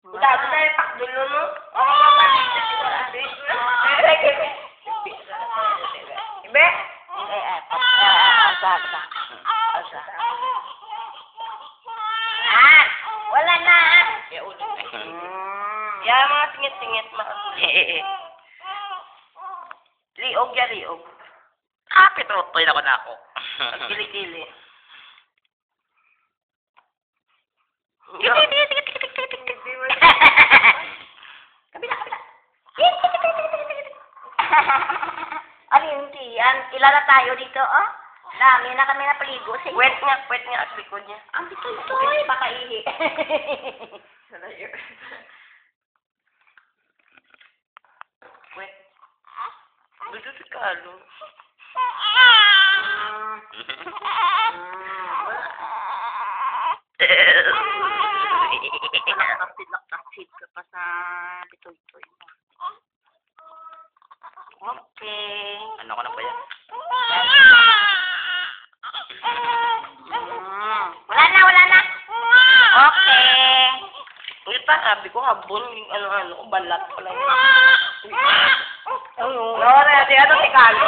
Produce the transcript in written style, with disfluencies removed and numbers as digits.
Dado na yung pakdulo, no? Ibe? Wala na. Yan, mga singit-singit, mga liog ya, liog. Pitutoy na ko na ako. Ang kilikili. Kabila. Ano yung tiyan? Ilala tayo dito, oh. Dami na kami napaligo sa iyo. Wet nga ang likod niya. Ang bitoy, baka ihi. Wet. Gusto si Carlo. Nakapit ka pa sa bitoy-toy mo. Okay. Ano ko na ba yan? Wala na. Okay. Ulit pa, sabi ko, habon, yung ano, balat pala yun. Ano? Ano, si Carlo.